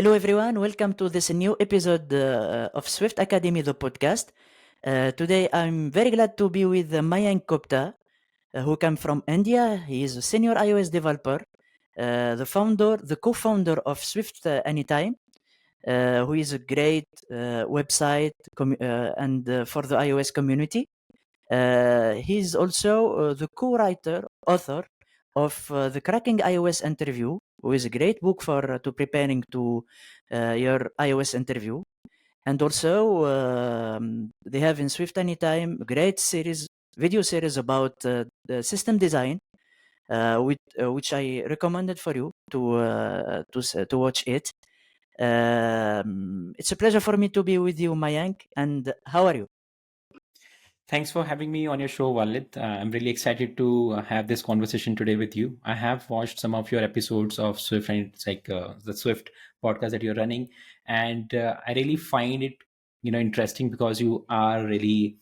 Hello, everyone. Welcome to this new episode of Swift Academy, the podcast. Today, I'm very glad to be with Mayank Gupta, who come from India. He is a senior iOS developer, the co-founder of Swift Anytime, who is a great website and for the iOS community. He's also the co-writer, author of the Cracking iOS Interview, who is a great book for to preparing to your iOS interview. And also, they have in Swift Anytime a great video series about the system design, which I recommended for you to watch it. It's a pleasure for me to be with you, Mayank. And how are you? Thanks for having me on your show, Walid. I'm really excited to have this conversation today with you. I have watched some of your episodes of Swift, and it's like the Swift podcast that you're running, and I really find it, interesting because you are really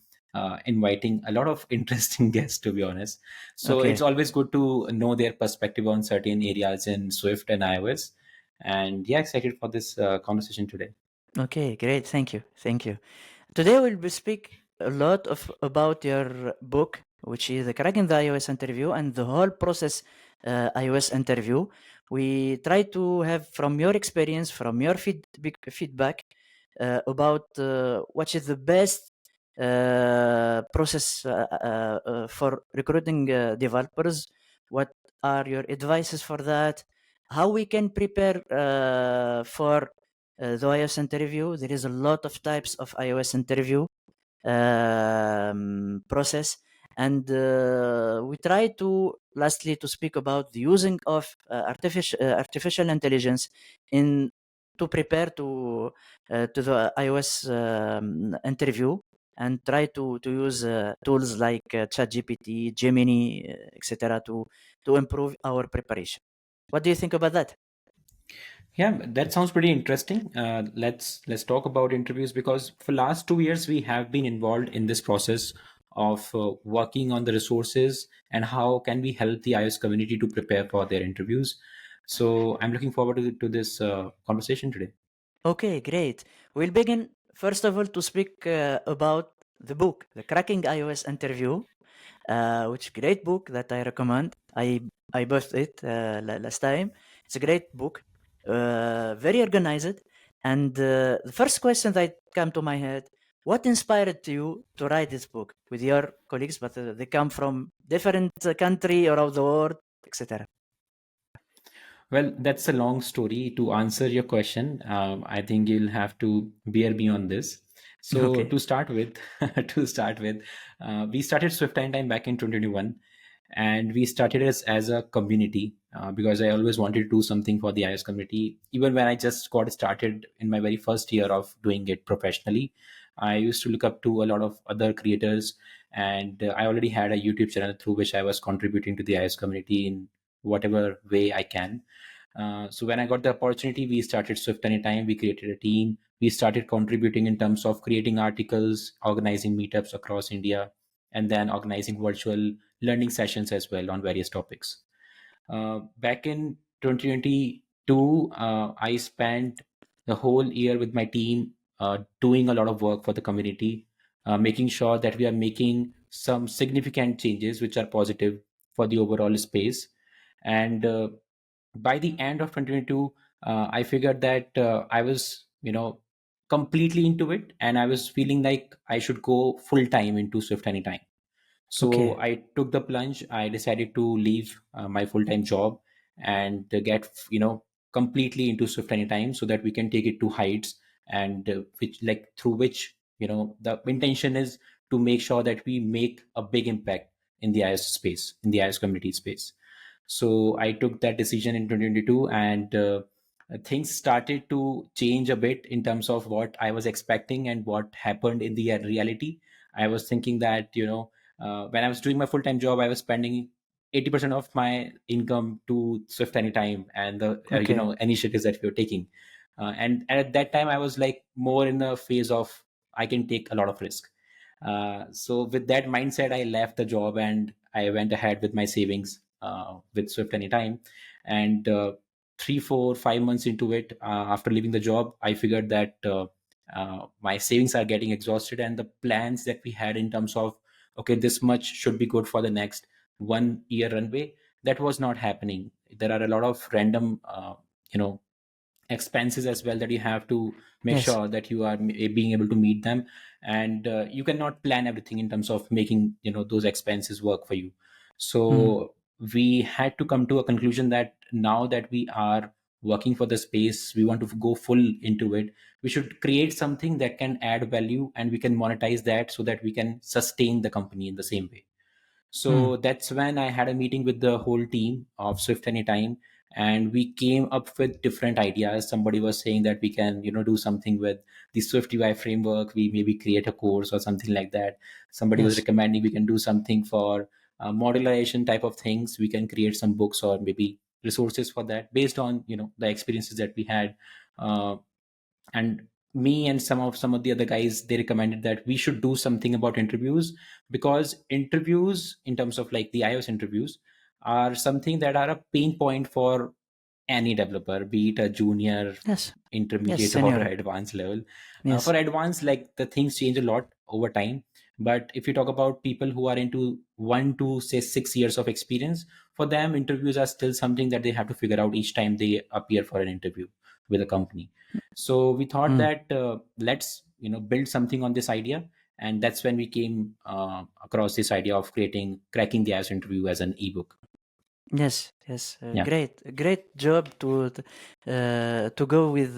inviting a lot of interesting guests, to be honest. So it's Okay. always good to know their perspective on certain areas in Swift and iOS. And yeah, excited for this conversation today. Okay, great. Thank you. Thank you. Today we'll be speak a lot of about your book, which is the Cracking the iOS Interview and the whole process iOS interview. We try to have from your experience, from your feedback about what is the best process for recruiting developers. What are your advices for that? How we can prepare for the iOS interview? There is a lot of types of iOS interview process, and we try to lastly to speak about the using of artificial intelligence in to prepare to the iOS interview, and try to use tools like ChatGPT, Gemini, etc. to improve our preparation. What do you think about that? Yeah, that sounds pretty interesting. Let's talk about interviews because for last 2 years we have been involved in this process of working on the resources and how can we help the iOS community to prepare for their interviews. So I'm looking forward to this conversation today. Okay, great. We'll begin first of all to speak about the book, The Cracking iOS Interview, which great book that I recommend. I bought it last time. It's a great book, very organized. And the first question that come to my head: what inspired you to write this book with your colleagues? But they come from different country around the world, etc. Well, that's a long story. To answer your question, I think you'll have to bear me on this. So Okay. to start with, we started Swift Time back in 2021, and we started as a community because I always wanted to do something for the iOS community. Even when I just got started in my very first year of doing it professionally, I used to look up to a lot of other creators, and I already had a YouTube channel through which I was contributing to the iOS community in whatever way I can. So when I got the opportunity, we started Swift Anytime. We created a team. We started contributing in terms of creating articles, organizing meetups across India, and then organizing virtual learning sessions as well on various topics. Back in 2022, I spent the whole year with my team doing a lot of work for the community, making sure that we are making some significant changes which are positive for the overall space. And by the end of 2022, I figured that I was, completely into it, and I was feeling like I should go full time into Swift Anytime. So Okay. I took the plunge. I decided to leave my full-time job and get, completely into Swift Anytime so that we can take it to heights, and which like through which, the intention is to make sure that we make a big impact in the iOS space, in the iOS community space. So I took that decision in 2022, and things started to change a bit in terms of what I was expecting and what happened in the reality. I was thinking that, when I was doing my full time job, I was spending 80% of my income to Swift Anytime and the Okay. initiatives that we were taking. And at that time, I was like more in the phase of I can take a lot of risk. So with that mindset, I left the job and I went ahead with my savings with Swift Anytime. And 3 4 5 months into it, after leaving the job, I figured that my savings are getting exhausted, and the plans that we had in terms of, okay, this much should be good for the next 1 year runway, that was not happening. There are a lot of random you know expenses as well that you have to make Yes. sure that you are being able to meet them, and you cannot plan everything in terms of making those expenses work for you. Mm. So we had to come to a conclusion that now that we are working for the space, we want to go full into it, we should create something that can add value and we can monetize that so that we can sustain the company in the same way. Mm. So that's when I had a meeting with the whole team of Swift Anytime, and we came up with different ideas. Somebody was saying that we can, do something with the Swift UI framework. We maybe create a course or something like that. Somebody was Yes. recommending we can do something for modularization type of things. We can create some books or maybe resources for that based on the experiences that we had. Uh, and me and some of the other guys, they recommended that we should do something about interviews, because interviews in terms of like the iOS interviews are something that are a pain point for any developer, be it a junior, Yes. Yes. intermediate, or Senior. advanced level. For Yes. advanced, like the things change a lot over time. But if you talk about people who are into 1 to say 6 years of experience, for them interviews are still something that they have to figure out each time they appear for an interview with a company. So we thought Mm. that let's build something on this idea, and that's when we came across this idea of creating cracking the iOS interview as an ebook. Yes, yes, Yeah, great job to go with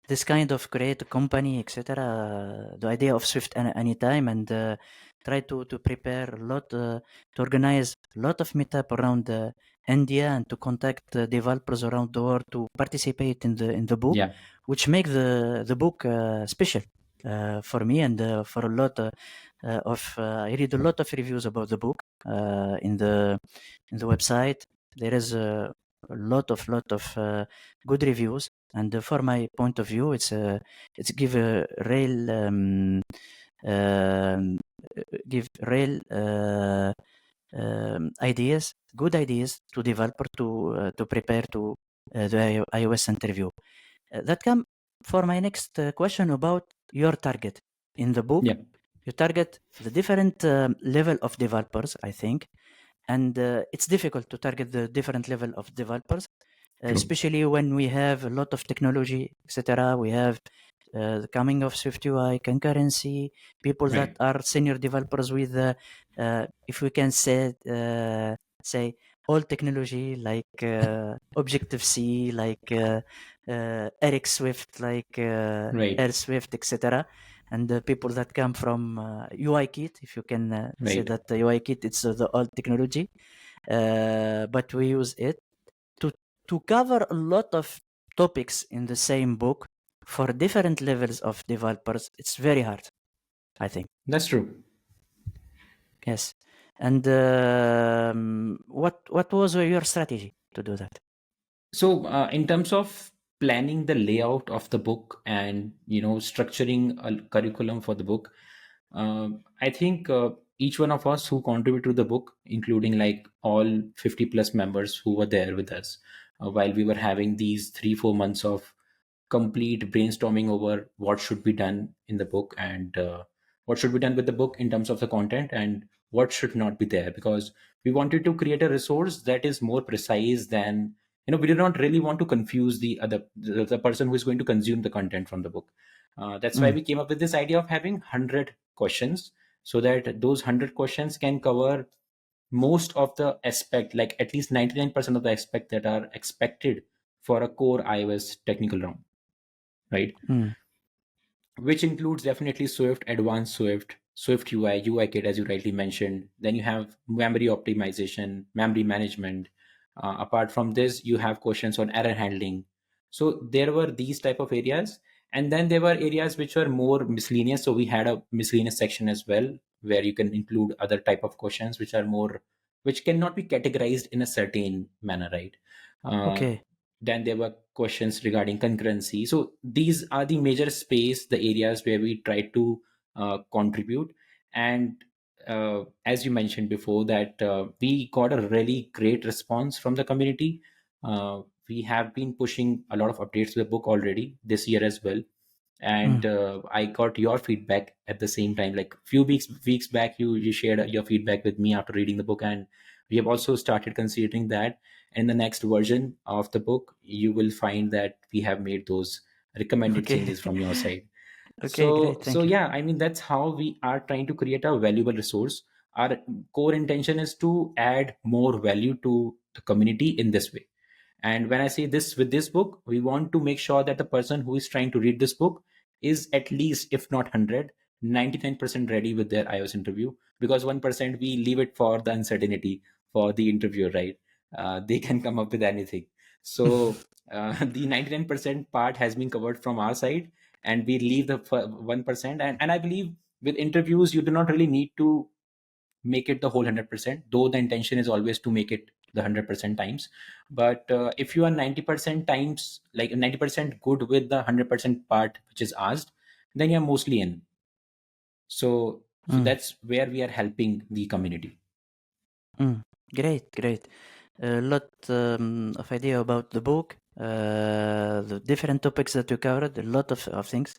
this kind of create a company, etc. The idea of Swift Anytime, and try to prepare a lot, to organize a lot of meetup around India, and to contact developers around the world to participate in the book, yeah, which make the book special for me, and for a lot of I read a lot of reviews about the book in the website. There is a lot of good reviews, and for my point of view, it's give a real um, real ideas, good ideas to developer to prepare to the iOS interview. That come for my next question about your target in the book. yeah, You target the different level of developers, I think, and it's difficult to target the different level of developers, true, especially when we have a lot of technology, etc. We have the coming of SwiftUI, concurrency, people that right, are senior developers with, if we can say all technology like Objective C, like Eric Swift, like right, Air Swift, etc. And the people that come from UI Kit, if you can say right. that the UI Kit, it's the old technology, but we use it to to cover a lot of topics in the same book for different levels of developers. It's very hard, I think. That's true. Yes. And what was your strategy to do that? So, in terms of planning the layout of the book and structuring a curriculum for the book, I think each one of us who contribute to the book, including like all 50 plus members who were there with us while we were having these 3 4 months of complete brainstorming over what should be done in the book, and what should be done with the book in terms of the content, and what should not be there, because we wanted to create a resource that is more precise than, we do not really want to confuse the person who is going to consume the content from the book. That's why Mm, we came up with this idea of having 100 questions, so that those 100 questions can cover most of the aspect, like at least 99% of the aspect that are expected for a core iOS technical round, right? mm, Which includes definitely Swift, Advanced Swift, Swift UI, UI Kit, as you rightly mentioned. Then you have memory optimization, memory management. Apart from this, you have questions on error handling. So there were these type of areas, and then there were areas which were more miscellaneous. So we had a miscellaneous section as well, where you can include other type of questions which are more, which cannot be categorized in a certain manner, right? Uh, okay. then there were questions regarding concurrency. So these are the major space, the areas where we try to contribute. And as you mentioned before, that we got a really great response from the community. we have been pushing a lot of updates to the book already this year as well. And Mm. I got your feedback at the same time. Like few weeks back, you shared your feedback with me after reading the book, and we have also started considering that. In the next version of the book, you will find that we have made those recommended Okay. changes from your side. Okay, So great. so Thank you. yeah, I mean, that's how we are trying to create a valuable resource. Our core intention is to add more value to the community in this way. And when I say this, with this book, we want to make sure that the person who is trying to read this book is at least, if not 100, 99% ready with their iOS interview. Because 1%, we leave it for the uncertainty for the interviewer, right? They can come up with anything. So the 99% part has been covered from our side, and we leave the 1%. And I believe with interviews, you do not really need to make it the whole 100%, though the intention is always to make it the 100% times. But if you are 90% times, like 90% good with the 100% part which is asked, then you're mostly in. So Mm. that's where we are helping the community. Mm. Great, great. A lot of idea about the book, the different topics that you covered, a lot of things.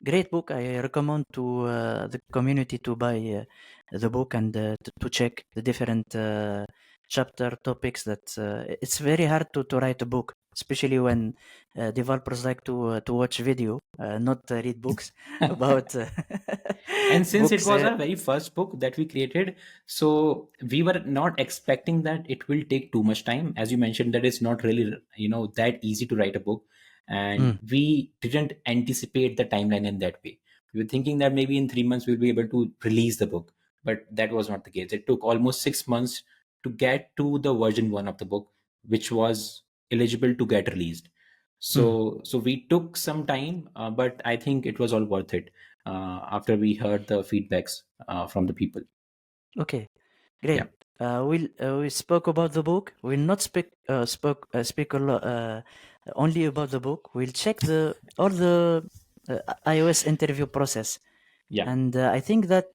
Great book. I recommend to the community to buy the book and to check the different chapter topics. That it's very hard to write a book, especially when developers like to watch video, not read books about And since it books. was our very first book that we created, so we were not expecting that it will take too much time. As you mentioned, that it's not really, that easy to write a book, and Mm, we didn't anticipate the timeline in that way. We were thinking that maybe in 3 months we'll be able to release the book, but that was not the case. It took almost 6 months to get to the version 1 of the book, which was eligible to get released. mm. So we took some time, but I think it was all worth it after we heard the feedbacks from the people. Okay. Yeah. Great. We spoke about the book. We'll not speak only about the book. We'll check the all the iOS interview process, Yeah. and I think that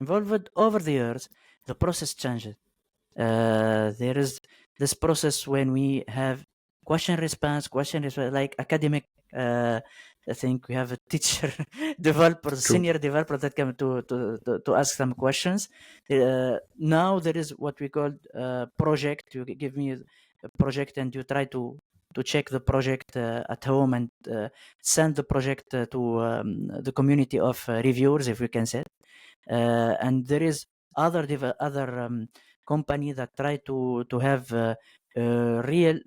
involved over the years, the process changed. There is this process when we have question response, like academic. I think we have a teacher, developer, True. senior developer that come to ask some questions. Now there is what we call project. You give me a project and you try to check the project at home and send the project to the community of reviewers, if we can say. And there is other company that try to have real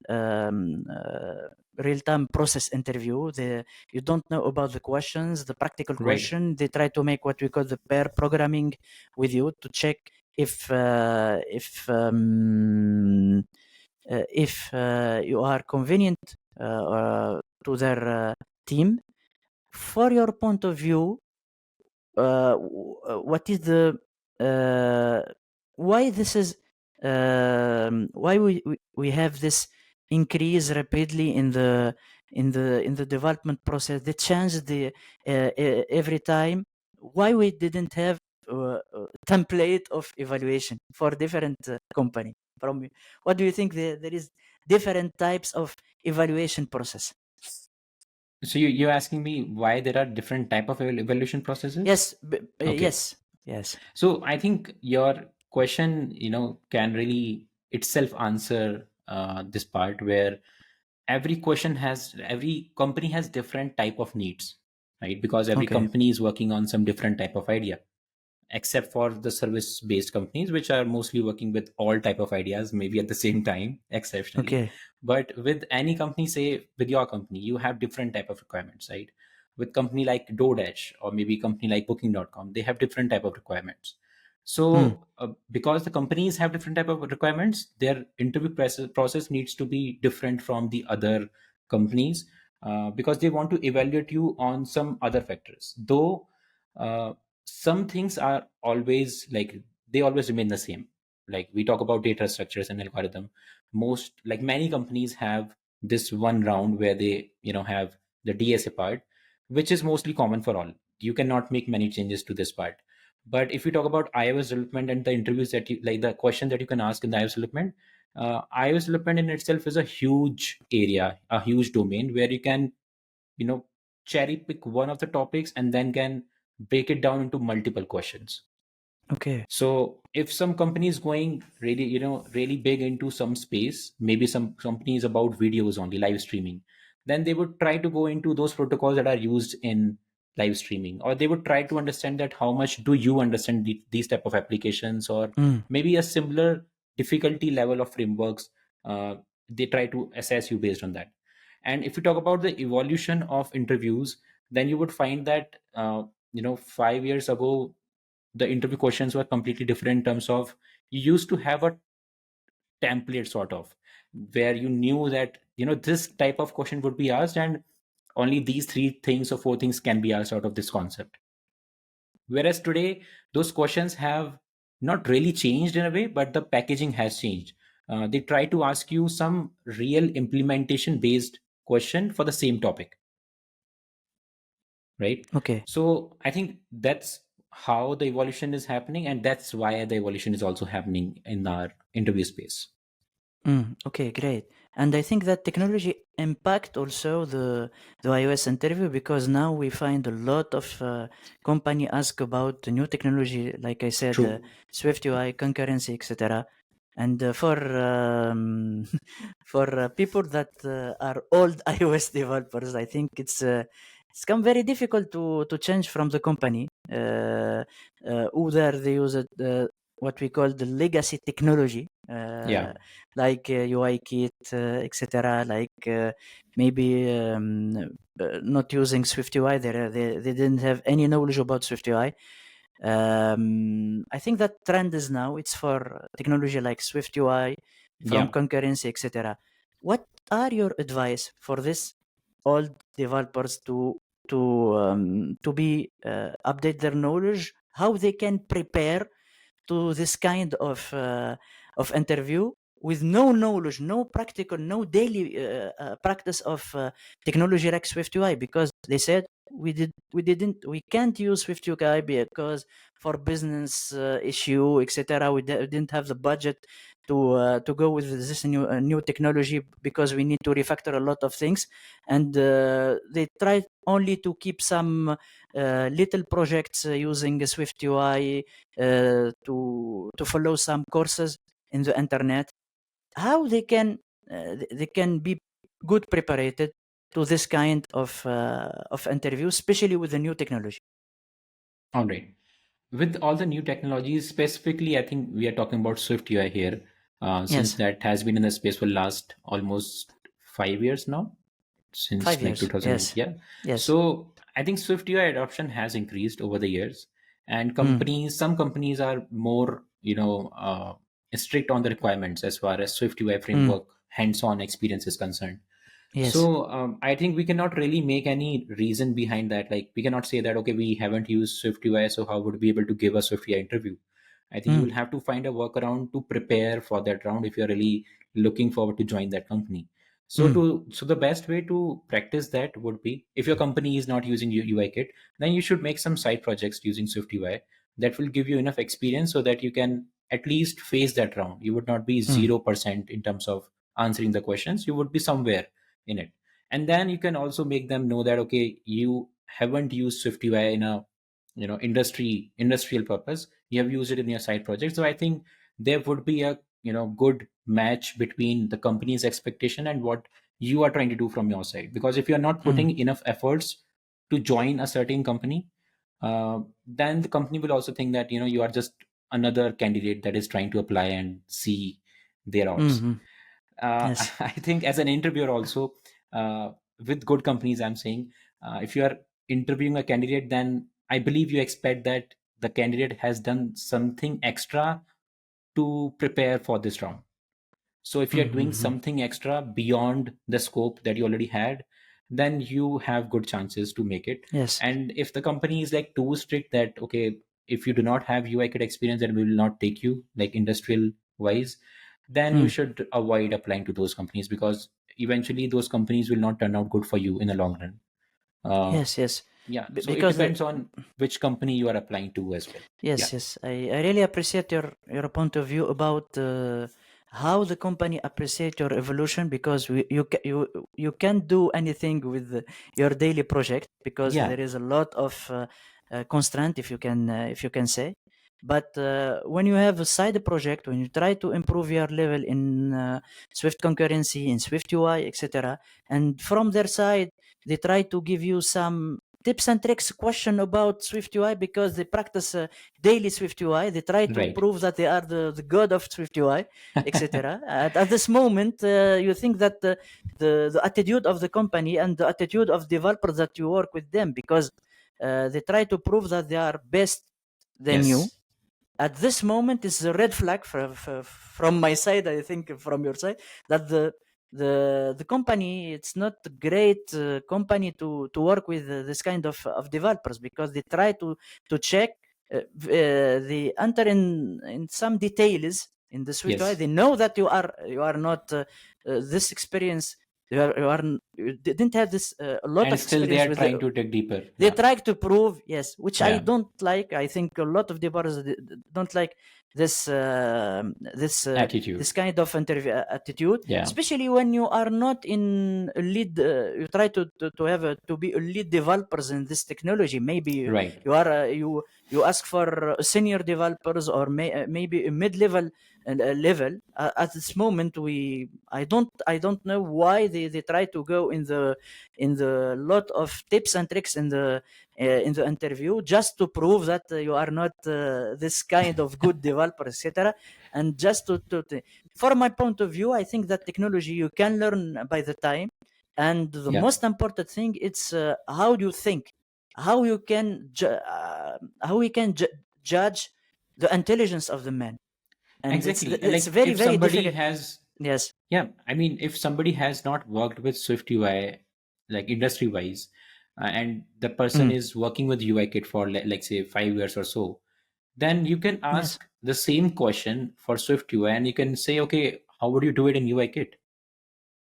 real time process interview. You don't know about the questions, the practical Right. question. They try to make what we call the pair programming with you to check if you are convenient to their team. For your point of view, what is the uh, why this is why we have this increase rapidly in the development process? They change the every time. Why we didn't have template of evaluation for different company? From what do you think? There is different types of evaluation process. So you're asking me why there are different type of evaluation processes? Yes, Okay. yes, yes. So I think your question, can really itself answer this part, where every company has different type of needs, right? Because every Okay, company is working on some different type of idea, except for the service based companies, which are mostly working with all type of ideas, maybe at the same time, exceptionally. okay. But with any company, say with your company, you have different type of requirements, right? With company like DoorDash, or maybe company like booking.com, they have different type of requirements. Mm, So because the companies have different type of requirements, their interview process needs to be different from the other companies, because they want to evaluate you on some other factors, though uh, some things are always like, they always remain the same. Like we talk about data structures and algorithm, most, like many companies have this one round where they have the DSA part, which is mostly common for all. You cannot make many changes to this part. But if you talk about iOS development and the interviews that you, like the question that you can ask in the iOS development, iOS development in itself is a huge area, a huge domain where you can, you know, cherry pick one of the topics and then can break it down into multiple questions. Okay. So if some company is going really, really big into some space, maybe some companies about videos only, live streaming, then they would try to go into those protocols that are used in live streaming, or they would try to understand that how much do you understand these type of applications, or Mm. maybe a similar difficulty level of frameworks. They try to assess you based on that. And if you talk about the evolution of interviews, then you would find that 5 years ago the interview questions were completely different in terms of you used to have a template sort of where you knew that this type of question would be asked, and only these three things or four things can be asked out of this concept. Whereas today those questions have not really changed in a way, but the packaging has changed. They try to ask you some real implementation based question for the same topic, right? Okay. So I think that's how the evolution is happening, and that's why the evolution is also happening in our interview space. Okay, great. And I think that technology impact also the iOS interview, because now we find a lot of company ask about the new technology, like I said, True. Swift UI, concurrency, etc. And for for people that are old iOS developers, I think it's come very difficult to change from the company. Either they use what we call the legacy technology. Yeah. Like UI kit, etc. Like maybe not using SwiftUI. They didn't have any knowledge about SwiftUI. I think that trend is now it's for technology like SwiftUI, from Yeah. concurrency, etc. What are your advice for this old developers to be update their knowledge, how they can prepare to this kind of interview with no knowledge, no practical, no daily practice of technology like SwiftUI, because they said we can't use SwiftUI because for business issue, etc. We didn't have the budget to go with this new technology because we need to refactor a lot of things, and they tried only to keep some little projects using SwiftUI to follow some courses in the internet. How they can be good prepared to this kind of interview, especially with the new technology. All right. With all the new technologies, specifically, I think we are talking about Swift UI here, since Yes, that has been in the space for last almost 5 years now, since five like years. 2008. Yes, Yeah. yes. So I think Swift UI adoption has increased over the years, and Mm, some companies are more, strict on the requirements as far as Swift UI mm, framework hands-on experience is concerned. yes. So I think we cannot really make any reason behind that. Like we cannot say that okay, we haven't used SwiftUI, so how would we be able to give a SwiftUI interview? I think you Mm, will have to find a workaround to prepare for that round if you're really looking forward to join that company. mm, So the best way to practice that would be if your company is not using UI kit, then you should make some side projects using SwiftUI that will give you enough experience so that you can at least face that round. You would not be mm, 0% in terms of answering the questions. You would be somewhere in it, and then you can also make them know that okay, you haven't used SwiftUI in a industrial purpose. You have used it in your side project. So I think there would be a good match between the company's expectation and what you are trying to do from your side, because if you are not mm, putting enough efforts to join a certain company, then the company will also think that you are just another candidate that is trying to apply and see their mm, odds. mm. Yes. I think as an interviewer also, with good companies, I'm saying if you are interviewing a candidate, then I believe you expect that the candidate has done something extra to prepare for this round. So if Mm, you're mm, doing mm. something extra beyond the scope that you already had, then you have good chances to make it. Yes. And if the company is like too strict that okay, if you do not have UI kit experience, then we will not take you like industrial wise, then you Mm. should avoid applying to those companies, because eventually those companies will not turn out good for you in the long run. Uh, Yes, yes. yeah, so it Because depends on which company you are applying to as well. Yeah. yes, yes. I really appreciate your point of view about how the company appreciate your evolution, because you can't do anything with your daily project because Yeah, there is a lot of constraint, if you can say. But when you have a side project, when you try to improve your level in Swift concurrency, in Swift UI, etc., and from their side they try to give you some tips and tricks question about Swift UI because they practice daily Swift UI. They try to right. prove that they are the god of Swift UI, etc. At this moment, you think that the attitude of the company and the attitude of developers that you work with them, because they try to prove that they are best than you. Yes, At this moment is a red flag from my side, I think from your side, that the company, it's not a great company to work with this kind of developers, because they try to check, they enter in some details in the Swift UI. yes. They know that you are not this experience, you didn't have this a lot And of still they experience are with trying to dig deeper. they Yeah, try to prove, yes, which I yeah, don't like. I think a lot of developers don't like this attitude. this kind of interview attitude, Yeah, especially when you are not in a lead. You try to have to be a lead developers in this technology. Maybe right. you are you ask for senior developers, or maybe a mid level level. At this moment, I don't know why they try to go in the lot of tips and tricks in the interview, just to prove that you are not this kind of good developer, etc. And just from my point of view, I think that technology you can learn by the time, and the Yeah, most important thing, it's how do you think, how you can how we can judge the intelligence of the man. And exactly. it's Like very if very somebody difficult. has, Yes. yeah, I mean, if somebody has not worked with Swift UI, like industry wise, and the person Mm. is working with UI kit for like say 5 years or so, then you can Yes. ask the same question for Swift UI and you can say, okay, how would you do it in UI kit?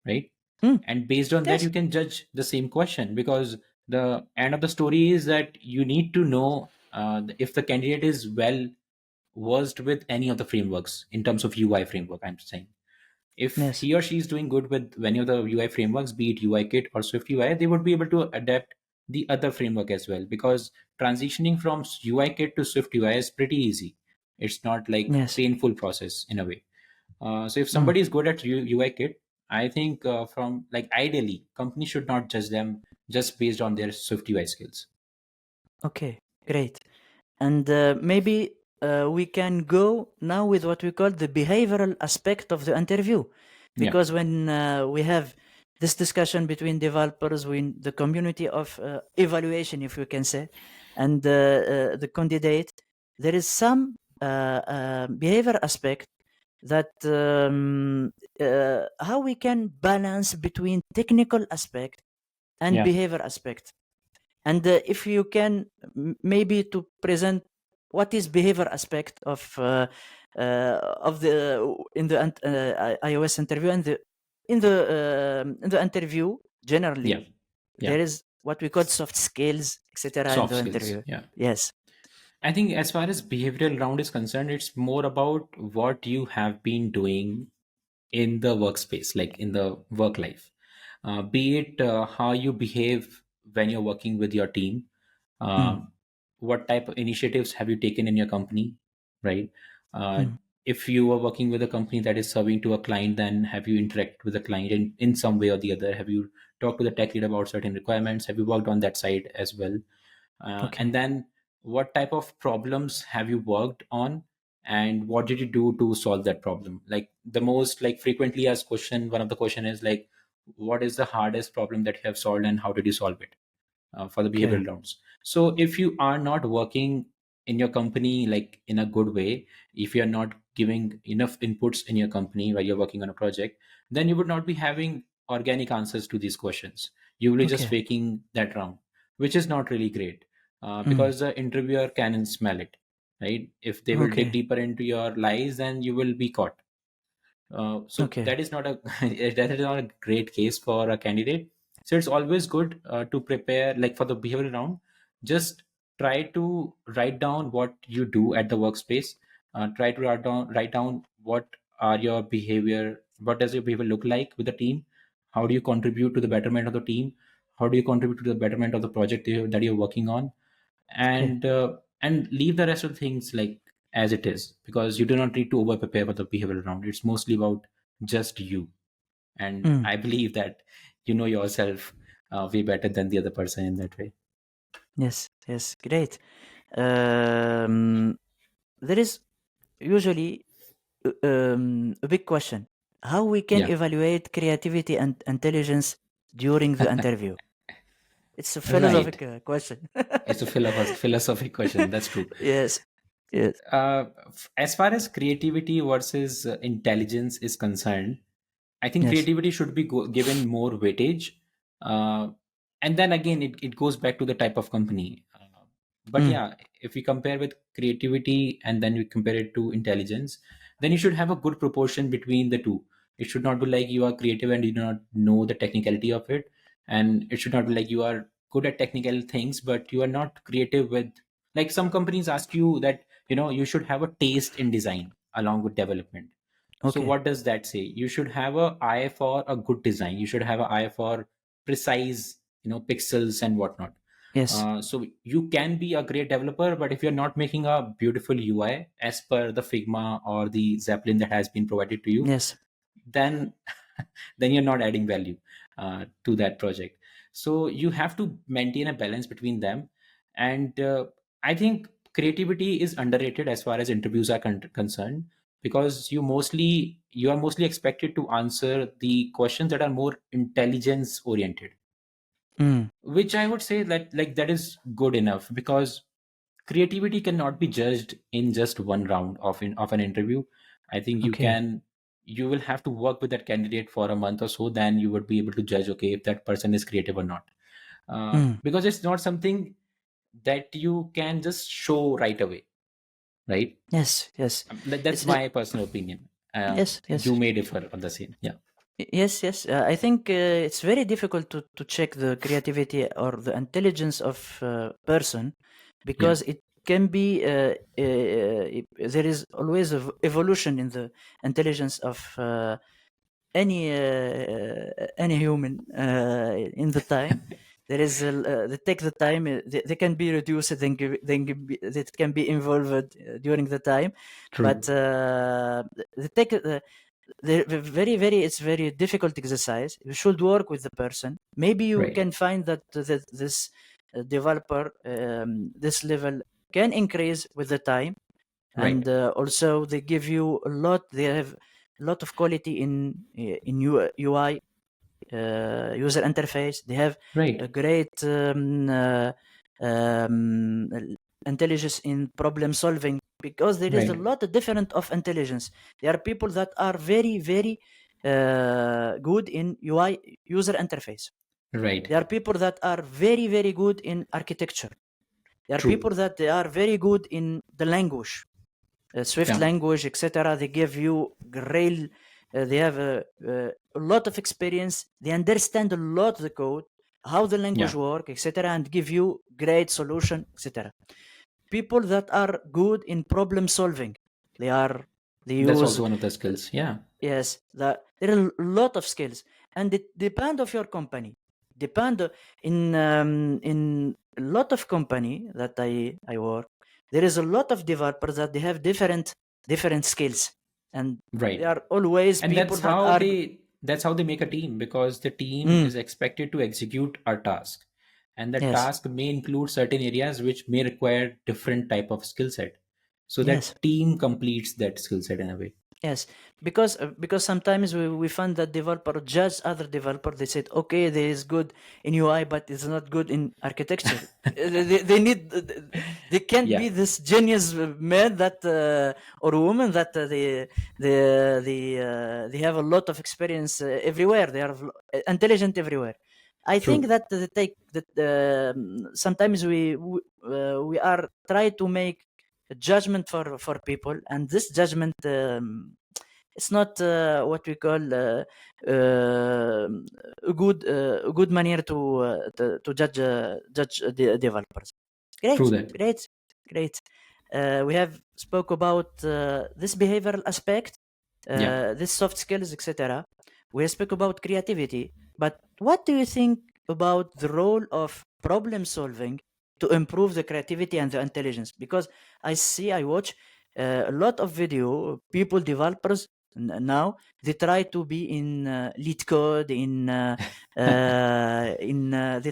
Right? Mm. And based on that, you Yes. can judge the same question, because the end of the story is that you need to know if the candidate is well versed with any of the frameworks in terms of UI framework. I'm saying if Yes. he or she is doing good with any of the UI frameworks, be it UI Kit or Swift UI, they would be able to adapt the other framework as well. Because transitioning from UI Kit to Swift UI is pretty easy. It's not like Yes. painful process in a way. So if Mm. somebody is good at UI Kit, I think from like ideally, company should not judge them just based on their Swift UI skills. Okay. Great. And maybe we can go now with what we call the behavioral aspect of the interview. Yeah, Because when we have this discussion between developers, when the community of evaluation, if we can say, and the candidate, there is some behavior aspect that how we can balance between technical aspect and yeah, behavior aspect. And if you can maybe to present what is behavior aspect of the in the iOS interview, and in the interview yeah, generally, yeah. there is what we call soft skills, etc. in Soft the skills. interview. Yeah. Yes. I think as far as behavioral round is concerned, it's more about what you have been doing in the workspace, like in the work life. Be it how you behave when you're working with your team, Mm, um, what type of initiatives have you taken in your company, right? Uh, mm, if you are working with a company that is serving to a client, then have you interacted with the client in some way or the other? Have you talked to the tech lead about certain requirements? Have you worked on that side as well? And okay. then what type of problems have you worked on, and what did you do to solve that problem? Like the most like frequently asked question, one of the question is like, what is the hardest problem that you have solved and how did you solve it? For the Okay. behavioral rounds. So if you are not working in your company like in a good way, if you're not giving enough inputs in your company while you're working on a project, then you would not be having organic answers to these questions. You will be just Okay. faking that round, which is not really great, Mm, because the interviewer can smell it, right? If they will dig okay. deeper into your lies, then you will be caught. So Okay. that is not a that is not a great case for a candidate. So it's always good to prepare like for the behavioral round. Just try to write down what you do at the workspace. Try to write down what are your behavior, what does your behavior look like with the team, how do you contribute to the betterment of the team, how do you contribute to the betterment of the project that you're working on, Okay. and leave the rest of the things like as it is, because you do not need to over prepare for the behavior around. It's mostly about just you, and Mm. I believe that you know yourself way better than the other person in that way. Yes. Yes. Great. Um, there is usually a big question: how we can Yeah. evaluate creativity and intelligence during the interview? It's a Right. philosophical question. It's a philosophic question. That's true. Yes. Yes. As far as creativity versus intelligence is concerned, I think Yes. creativity should be given more weightage. Uh, and then again, it goes back to the type of company. But Mm. yeah, if we compare with creativity and then we compare it to intelligence, then you should have a good proportion between the two. It should not be like you are creative and you do not know the technicality of it. And it should not be like you are good at technical things, but you are not creative with, like some companies ask you that, you should have a taste in design along with development. So Okay. what does that say? You should have a eye for a good design. You should have an eye for precise, pixels and whatnot. Yes. So you can be a great developer, but if you're not making a beautiful UI as per the Figma or the Zeppelin that has been provided to you, Yes. then then you're not adding value to that project. So you have to maintain a balance between them. And I think creativity is underrated as far as interviews are concerned, because you are mostly expected to answer the questions that are more intelligence oriented, Mm. which I would say that like that is good enough, because creativity cannot be judged in just one round of an interview. I think Okay. you will have to work with that candidate for a month or so, then you would be able to judge, okay, if that person is creative or not. Mm. Because it's not something that you can just show right away, right? Yes. Yes. That's It's my personal opinion. yes. You Yes. may differ on the same. Yeah. Yes, yes. I think it's very difficult to check the creativity or the intelligence of person, Yeah. because it can be there is always evolution in the intelligence of any human in the time. There is they take the time. They can be reduced. That can be involved during the time, but True. they take. Very it's very difficult exercise. You should work with the person. Maybe you Right. can find that this developer this level can increase with the time, and Right. also they give you a lot. They have a lot of quality in UI, user interface. They have a Right. great um, intelligence in problem solving, because there is a Right. lot of different of intelligence. There are people that are very good in UI, user interface. Right. There are people that are very good in architecture. There are True. people that they are very good in the language, Swift Yeah. language, etc. They give you great. They have a lot of experience. They understand a lot of the code, how the language Yeah. work, etc., and give you great solution, etc. People that are good in problem solving, they are they That's use also one of the skills. Yeah. yes. There are a lot of skills, and it depend of your company. Depend in a lot of company that I work. There is a lot of developers that they have different skills, and they Right. are always And people that are that's how they make a team, because the team mm, is expected to execute a task, and the yes, task may include certain areas which may require different type of skill set, so yes. that team completes that skill set in a way. Yes, because sometimes we find that developer judge other developer. They said, okay, they is good in UI, but it's not good in architecture. They need they can't Yeah. be this genius man that or woman that they have a lot of experience everywhere. They are intelligent everywhere. I think True. that they take that sometimes we are try to make a judgment for people, and this judgment it's not what we call a good manner to judge the developers. True Great, that. great. We have spoke about this behavioral aspect. Yeah. this soft skills, etc. We speak about creativity, but what do you think about the role of problem solving to improve the creativity and the intelligence? Because I watch a lot of video people developers now they try to be in lead code they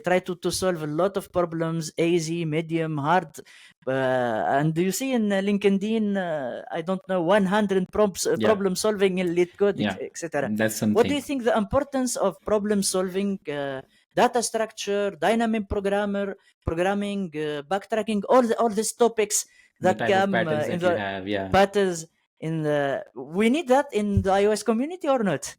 try to solve a lot of problems, easy, medium, hard, and you see in LinkedIn, I don't know, 100 Yeah. problem solving in lead code, Yeah. etc. That's What do you something think the importance of problem solving, data structure, dynamic programming, backtracking, all these topics the that type of come patterns in that you the have. Yeah. battles in the we need that in the iOS community or not?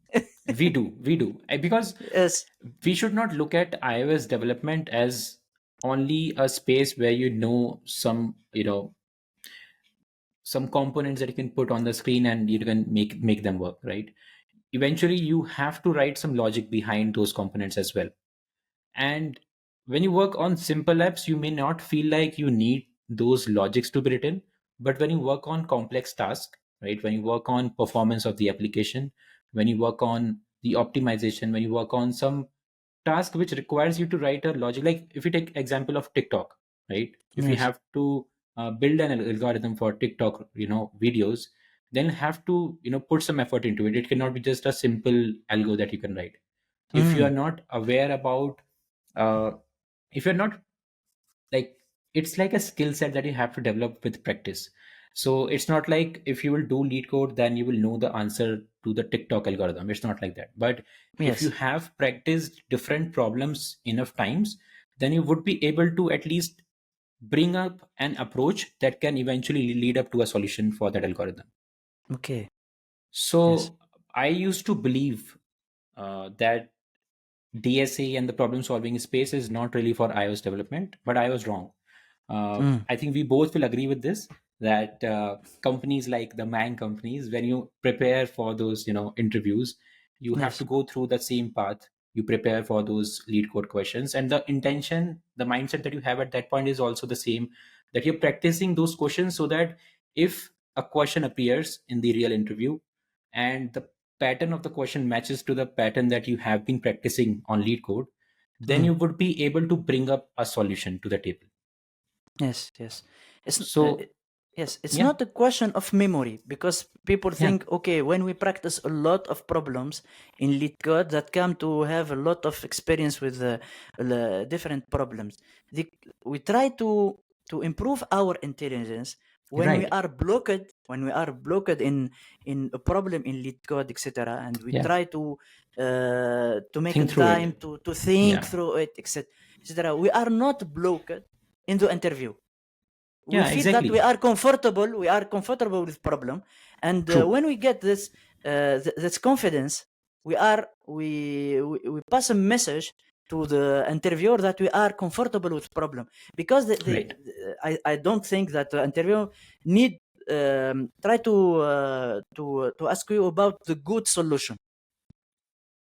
We do. Because Yes. we should not look at iOS development as only a space where some components that you can put on the screen and you can make them work, right? Eventually you have to write some logic behind those components as well. And when you work on simple apps, you may not feel like you need those logics to be written. But when you work on complex tasks, right, when you work on performance of the application, when you work on the optimization, when you work on some task which requires you to write a logic, like if you take example of TikTok, right? If you Yes. have to build an algorithm for TikTok, videos, then have to put some effort into it. It cannot be just a simple algo that you can write. If you are Mm. not aware about uh, if you're not like it's like a skill set that you have to develop with practice. So it's not like if you will do lead code then you will know the answer to the TikTok algorithm. It's not like that. But if you Yes. have practiced different problems enough times, then you would be able to at least bring up an approach that can eventually lead up to a solution for that algorithm. Okay. Yes. So I used to believe that DSA and the problem solving space is not really for iOS development, but I was wrong. Mm. I think we both will agree with this that companies like the man companies, when you prepare for those interviews, you have Yes. to go through the same path. You prepare for those lead code questions, and the intention, the mindset that you have at that point is also the same. That you're practicing those questions so that if a question appears in the real interview, and the pattern of the question matches to the pattern that you have been practicing on lead code, then Mm. you would be able to bring up a solution to the table. Yes, yes. It's So yes, it's yeah, not a question of memory because people yeah, think, okay, when we practice a lot of problems in lead code that come to have a lot of experience with the different problems, the, we try to improve our intelligence right, when we are blocked in a problem in lead code, etc., and we yeah, try to make a think through time it. to think Yeah, through it, etc., etc. We are not blocked in the interview. We yeah, feel that exactly. we are comfortable with problem, and True. when we get this confidence, we pass a message to the interviewer that we are comfortable with problem, because Right. I don't think that the interviewer need try to ask you about the good solution.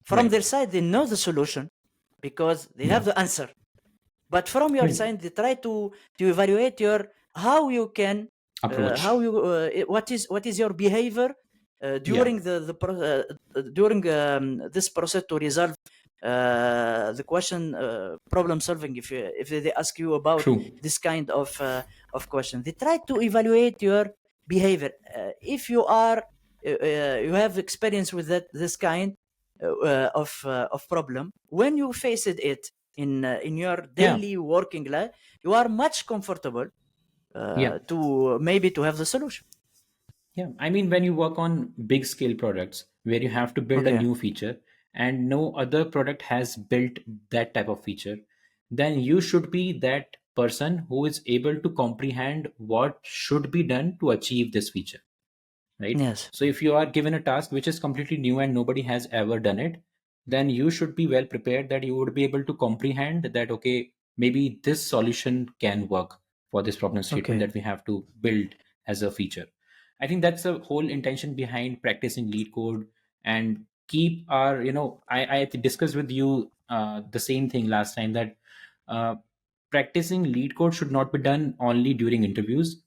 From Right. their side they know the solution because they Yeah. have the answer, but from your Right. side they try to evaluate your how you can Approach. how you what is your behavior Yeah. during during this process to resolve the question, problem solving. If they ask you about True. this kind of question, they try to evaluate your behavior. If you are you have experience with this kind of problem, when you faced it in your Yeah. daily working life, you are much comfortable Yeah. to maybe to have the solution. Yeah. I mean, when you work on big scale products where you have to build a Okay. new feature and no other product has built that type of feature, then you should be that person who is able to comprehend what should be done to achieve this feature, right? Yes. So if you are given a task which is completely new and nobody has ever done it, then you should be well prepared that you would be able to comprehend that, okay, maybe this solution can work for this problem statement Okay. that we have to build as a feature. I think that's the whole intention behind practicing lead code. And keep our, I discussed with you the same thing last time, that uh, practicing lead code should not be done only during interviews.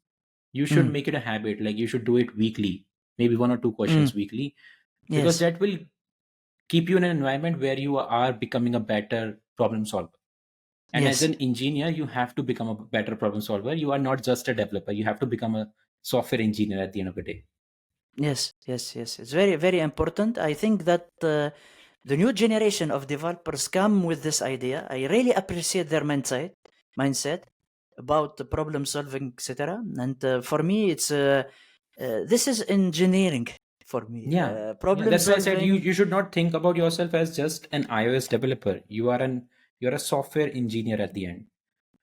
You should Mm. make it a habit, like you should do it weekly. maybe 1 or 2 questions weekly, because Yes. that will keep you in an environment where you are becoming a better problem solver. And as Yes. an engineer, you have to become a better problem solver. You are not just a developer, you have to become a software engineer at the end of the day. Yes. Yes. Yes. It's very, very important. I think that the new generation of developers come with this idea. I really appreciate their mindset about the problem solving, etc. And for me, it's this is engineering for me. Yeah, yeah. Problem That's why I said you solving. you should not think about yourself as just an iOS developer. You're a software engineer at the end.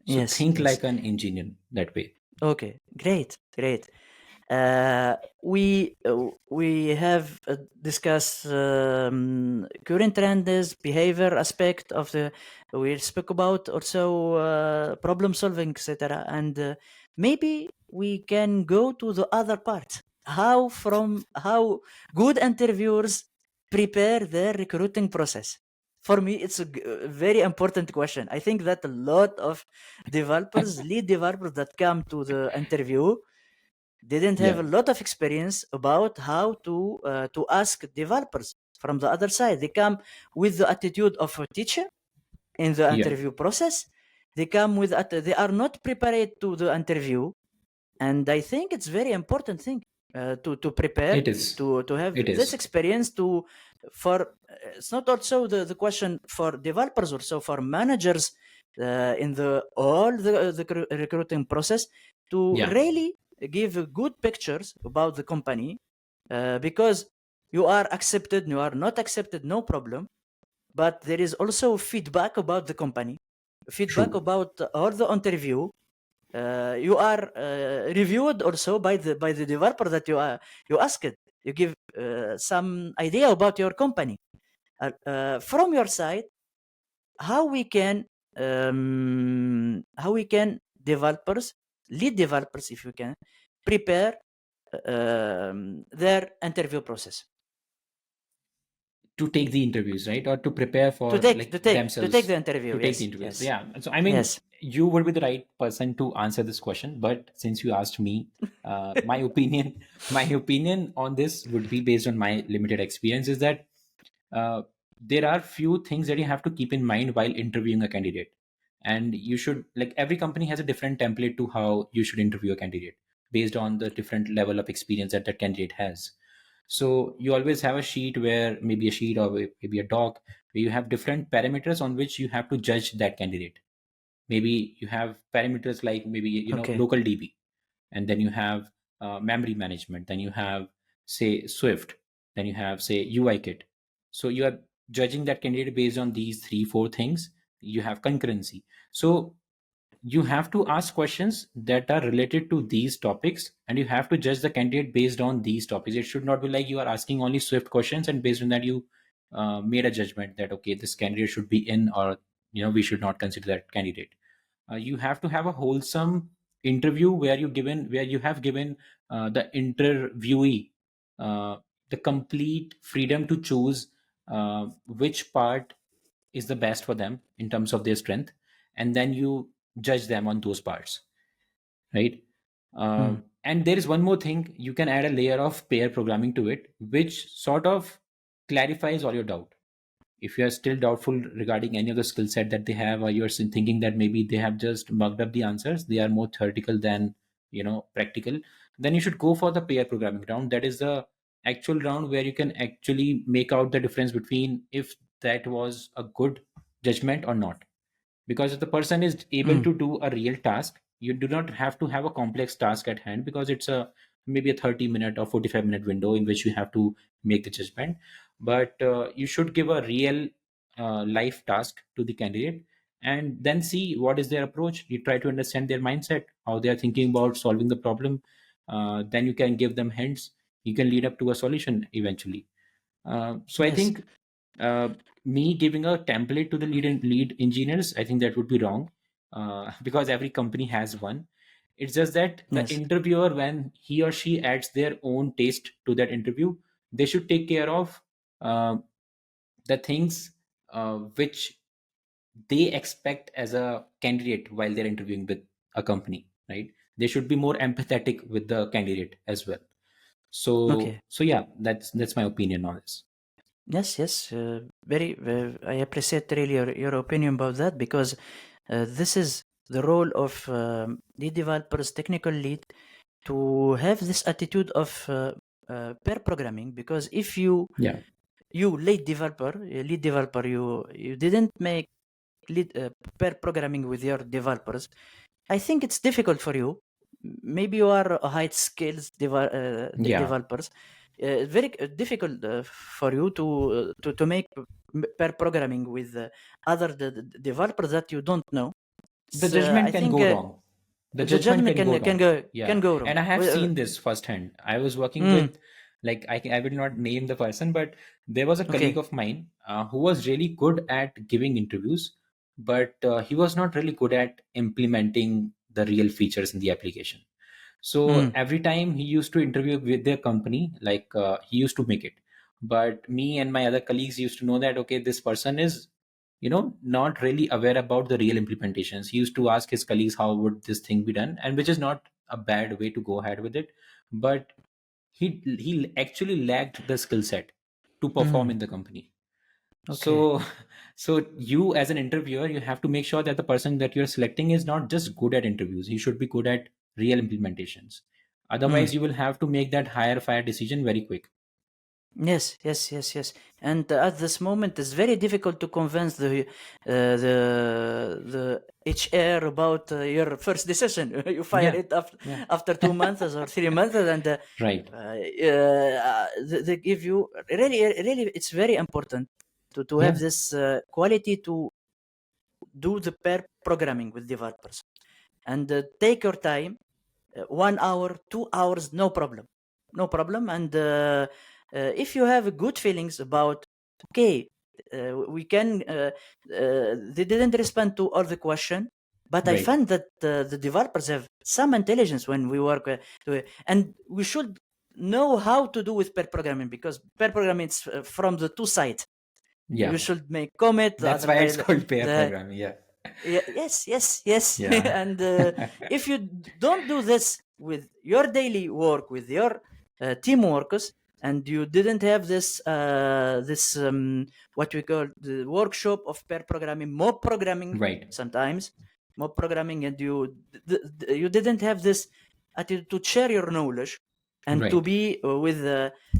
So Yes. think Yes. like an engineer that way. Okay. Great. Great. Uh, we have discussed current trends, behavior aspect of the. We spoke about also problem solving, etc. And maybe we can go to the other part. How good interviewers prepare their recruiting process. For me, it's a very important question. I think that a lot of developers, lead developers that come to the interview didn't have Yeah, a lot of experience about how to ask developers from the other side. They come with the attitude of a teacher in the yeah. interview process. They come with they are not prepared to the interview, and I think it's very important thing to prepare It is. to have It this is. experience to for it's not also the question for developers, also for managers in the all the recruiting process to Yeah. really give good pictures about the company because you are accepted, you are not accepted, no problem, but there is also feedback about the company, feedback True. about all the interview. You are reviewed also by the developer that you asked. You give some idea about your company. From your side, how we can developers, lead developers, if you can, prepare their interview process To take the interviews, right? Or to prepare to for take like to take themselves the interview. to take the Yes, interviews. yes, Yeah. So I mean, yes. you would be the right person to answer this question. But since you asked me, my opinion, my opinion on this would be based on my limited experience. Is that uh, there are few things that you have to keep in mind while interviewing a candidate, and you should, like, every company has a different template to how you should interview a candidate based on the different level of experience that that candidate has. So you always have a sheet, where maybe a sheet or maybe a doc, where you have different parameters on which you have to judge that candidate. Maybe you have parameters like, maybe, Okay. local DB, and then you have memory management, then you have, say, Swift, then you have, say, UI kit. So you are judging that candidate based on these 3 4 things. You have concurrency. So you have to ask questions that are related to these topics, and you have to judge the candidate based on these topics. It should not be like you are asking only Swift questions, and based on that you made a judgment that, okay, this candidate should be in, or we should not consider that candidate. You have to have a wholesome interview, where you have given the interviewee uh, the complete freedom to choose which part is the best for them in terms of their strength, and then you judge them on those parts, right? Hmm. And there is one more thing: you can add a layer of pair programming to it, which sort of clarifies all your doubt. If you are still doubtful regarding any of the skill set that they have, or you are still thinking that maybe they have just mugged up the answers, they are more theoretical than practical, then you should go for the pair programming round. That is the actual round where you can actually make out the difference between if that was a good judgment or not. Because if the person is able Hmm. to do a real task, you do not have to have a complex task at hand, because it's a maybe a 30-minute or 45-minute window in which you have to make the judgment. But you should give a real life task to the candidate, and then see what is their approach. You try to understand their mindset, how they are thinking about solving the problem. Then you can give them hints. You can lead up to a solution eventually. So I Yes, think uh, me giving a template to the lead engineers, I think that would be wrong, because every company has one. It's just that the yes. interviewer, when he or she adds their own taste to that interview, they should take care of uh, the things which they expect as a candidate while they're interviewing with a company, right? They should be more empathetic with the candidate as well. So Okay. so yeah, that's my opinion on this. Yes, yes. Very. I appreciate really your opinion about that, because this is the role of lead developers, technical lead, to have this attitude of pair programming. Because if Yeah, you lead developer, you didn't make lead pair programming with your developers, I think it's difficult for you. Maybe you are a high skills yeah. developers. Very difficult for you to make pair programming with other developers that you don't know. The I judgment can think go wrong. The the judgment judgment can go can wrong. can Yeah, go and wrong. I have seen this firsthand. I was working Mm, with, like, I will not name the person, but there was a colleague okay. of mine who was really good at giving interviews, but he was not really good at implementing the real features in the application. So Mm, every time he used to interview with their company, like, he used to make it. But me and my other colleagues used to know that, okay, this person is, not really aware about the real implementations. He used to ask his colleagues how would this thing be done, and which is not a bad way to go ahead with it. But he actually lacked the skill set to perform mm, in the company. okay. So so you as an interviewer, you have to make sure that the person that you're selecting is not just good at interviews. He should be good at real implementations. Mm. Otherwise you will have to make that hire fire decision very quick. Yes, yes, yes, yes. And at this moment, it's very difficult to convince the HR about your first decision. You fire Yeah, it after yeah. 2 months or 3 months, and Right. they give you really, really. It's very important to have Yeah, this quality to do the pair programming with developers, and take your time. 1 hour, 2 hours, no problem, no problem. And if you have good feelings about, okay, we can, they didn't respond to all the question, but I right. found that the developers have some intelligence when we work, and we should know how to do with pair programming, because pair programming is from the two sides. Yeah, You should make commit the that's other why it's called pair the programming. Yeah. yes, yes, yes. Yeah. And if you don't do this with your daily work, with your team workers, and you didn't have this what we call the workshop of pair programming, mob programming, Right. sometimes mob programming, and you didn't have this attitude to share your knowledge and to Right. be with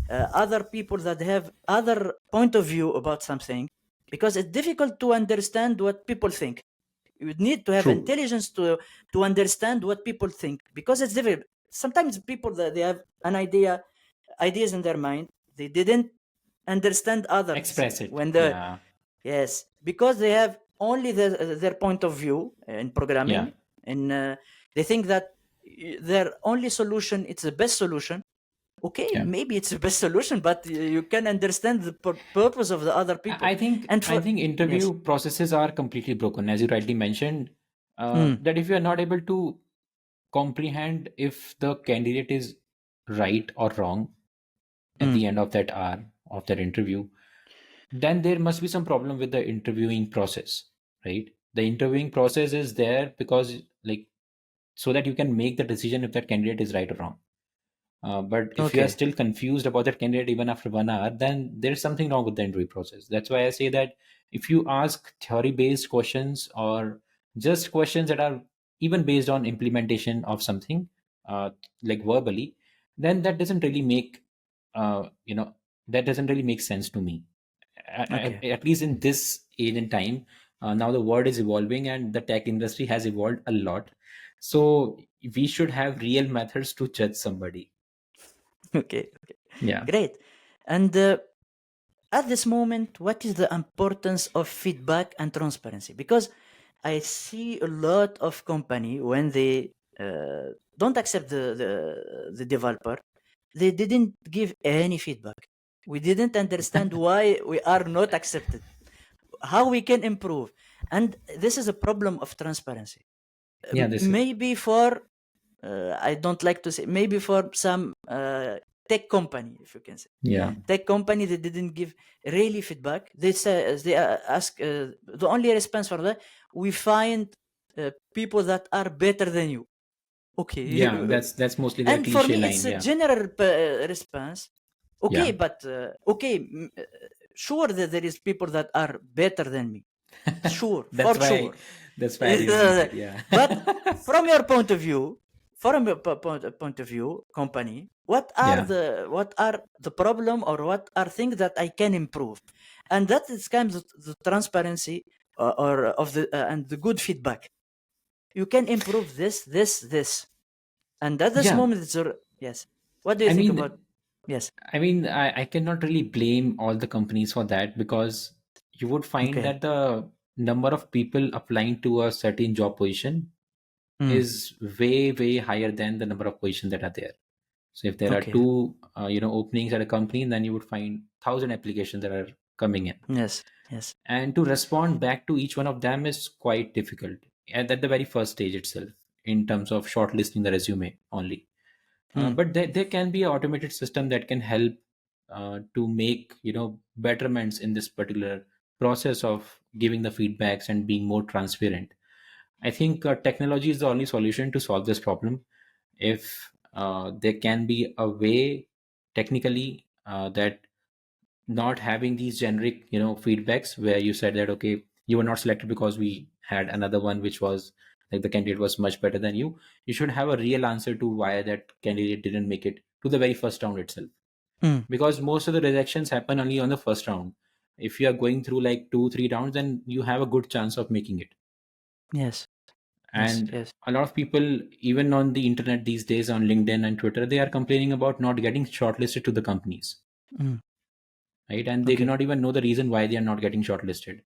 other people that have other point of view about something, because it's difficult to understand what people think. You need to have True. intelligence to understand what people think, because it's difficult. Sometimes people that they have an ideas in their mind, they didn't understand others Express it. when the Yeah. yes, because they have only their point of view in Yeah. programming, and they think that their only solution, it's the best solution. Okay, Yeah. maybe it's the best solution, but you can understand the purpose of the other people. I think And I for think yes. interview processes are completely broken, as you rightly mentioned. Mm, That if you are not able to comprehend if the candidate is right or wrong at mm, the end of that hour of that interview, then there must be some problem with the interviewing process, right? The interviewing process is there because, like, so that you can make the decision if that candidate is right or wrong. But if you are okay. still confused about that candidate even after 1 hour, then there's something wrong with the interview process. That's why I say that if you ask theory based questions or just questions that are even based on implementation of something, like verbally, then that doesn't really make, that doesn't really make sense to me. Okay. At least in this age and time, now the world is evolving and the tech industry has evolved a lot. So we should have real methods to judge somebody. Okay. Yeah. Great. And at this moment, what is the importance of feedback and transparency? Because I see a lot of company when they don't accept the developer, they didn't give any feedback. We didn't understand why we are not accepted, how we can improve, and this is a problem of transparency. Yeah, this is. Maybe for I don't like to say, maybe for some tech company, if you can say Yeah. tech company, they didn't give really feedback. They say they ask the only response for that, we find people that are better than you. Yeah, Okay. that's mostly the And for cliche me, it's line. a Yeah, general response. Okay, yeah. but sure that there is people that are better than me. Sure, that's for why sure. that's why I didn't repeat it. Yeah. But from your point of view, from your point of view, company, Yeah. what are the problem or what are things that I can improve, and that is kind of the transparency or of the and the good feedback. You can improve this, and at this Yeah. moment, yes. What do you I think mean, about? Yes. I cannot really blame all the companies for that, because you would find Okay. that the number of people applying to a certain job position Mm. is way, way higher than the number of positions that are there. So if there are Okay. two, openings at a company, then you would find 1,000 applications that are coming in. Yes. Yes. And to respond back to each one of them is quite difficult at the very first stage itself, in terms of shortlisting the resume only. Mm. But there can be an automated system that can help to make betterments in this particular process of giving the feedbacks and being more transparent. I think technology is the only solution to solve this problem. If there can be a way technically that not having these generic feedbacks where you said that, okay, you were not selected because we had another one which was like the candidate was much better than you should have a real answer to why that candidate didn't make it to the very first round itself, Mm. because most of the rejections happen only on the first round. If you are going through like 2-3 rounds, then you have a good chance of making it. Yes. Yes. And Yes. a lot of people, even on the internet these days, on LinkedIn and Twitter, they are complaining about not getting shortlisted to the companies, Mm. right? And they do Okay. not even know the reason why they are not getting shortlisted.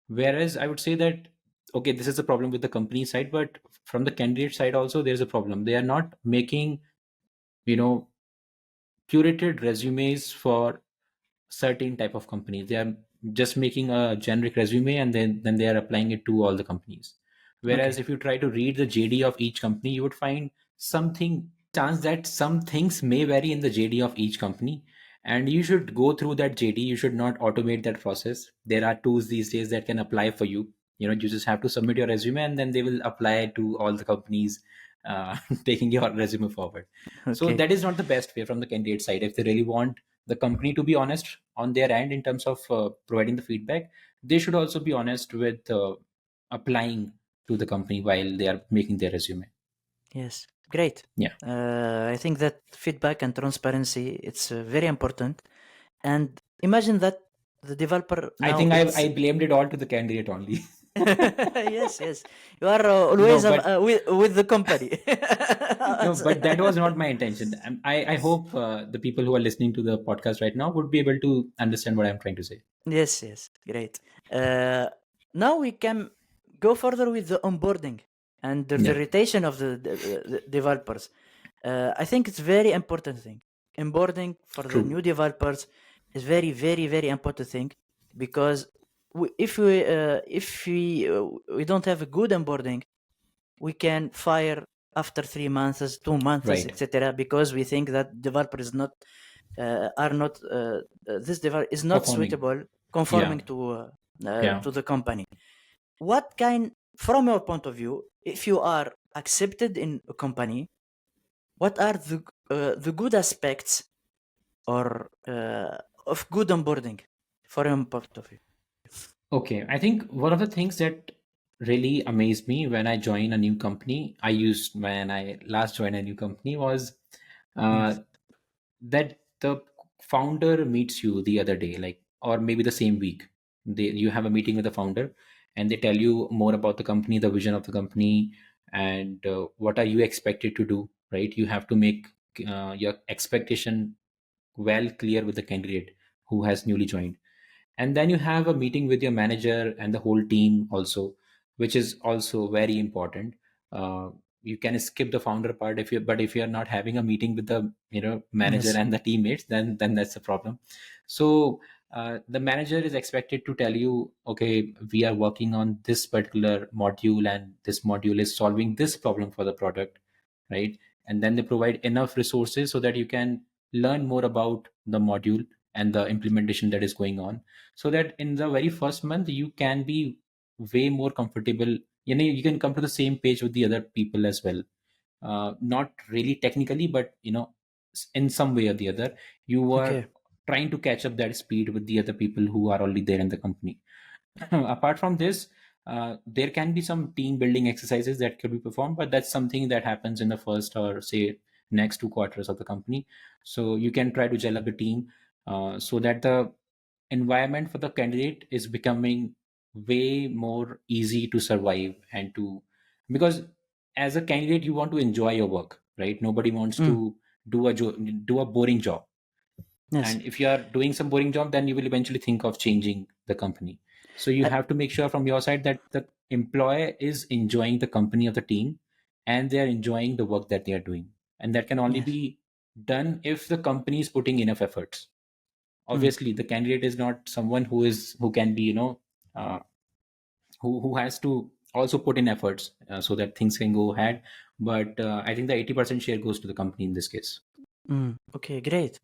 Whereas I would say that, okay, this is a problem with the company side, but from the candidate side also, there's a problem. They are not making, you know, curated resumes for certain type of companies. They are just making a generic resume, and then they are applying it to all the companies. Whereas Okay. if you try to read the JD of each company, you would find something chance that some things may vary in the JD of each company, and you should go through that JD. You should not automate that process. There are tools these days that can apply for you. You just have to submit your resume, and then they will apply to all the companies, taking your resume forward. So Okay. that is not the best way from the candidate side. If they really want the company to be honest on their end in terms of providing the feedback, they should also be honest with applying to the company while they are making their resume. Yes. Great. Yeah. I think that feedback and transparency it's very important. And imagine that the developer I now think I it's blamed it all to the candidate only. yes, yes. You are No, always but with the company. no, but that was not my intention. I hope the people who are listening to the podcast right now would be able to understand what I'm trying to say. Yes, yes, great. Uh, Now we can go further with the onboarding and the Yeah, rotation of the developers. I think it's very important thing. Onboarding for the true. new developers is very, very, very important thing because if we don't have a good onboarding, we can fire after 3 months, 2 months, Right. etc. Because we think that developer is not are not this device is not Performing. suitable Yeah. conforming Yeah. to the company. What kind, from your point of view, if you are accepted in a company, what are the good aspects or of good onboarding from your point of view? Okay, I think one of the things that really amazed me when I joined a new company, I used when I last joined a new company, was Mm. uh, that the founder meets you the other day, like, or maybe the same week. You have a meeting with the founder, and they tell you more about the company, the vision of the company, and what are you expected to do. Right, you have to make your expectation well clear with the candidate who has newly joined. And then you have a meeting with your manager and the whole team also, which is also very important. You can skip the founder part if you, but if you're not having a meeting with the manager Yes. and the teammates, then that's the problem. So the manager is expected to tell you, okay, we are working on this particular module, and this module is solving this problem for the product, right? And then they provide enough resources so that you can learn more about the module and the implementation that is going on, so that in the very first month you can be way more comfortable. You can come to the same page with the other people as well. not really technically, but in some way or the other, you are Okay. trying to catch up that speed with the other people who are already there in the company. Apart from this, there can be some team building exercises that could be performed, but that's something that happens in the first, or say, next 2 quarters of the company. So you can try to gel up the team, so that the environment for the candidate is becoming way more easy to survive, and to, because as a candidate you want to enjoy your work, right? Nobody wants Mm. to do a boring job. Yes. And if you are doing some boring job, then you will eventually think of changing the company. So you Uh, have to make sure from your side that the employer is enjoying the company of the team, and they are enjoying the work that they are doing. And that can only yes. be done if the company is putting enough efforts. Mm. Obviously the candidate is not someone who can be, uh, who has to also put in efforts, so that things can go ahead. But I think the 80% share goes to the company in this case. Mm. Okay, great.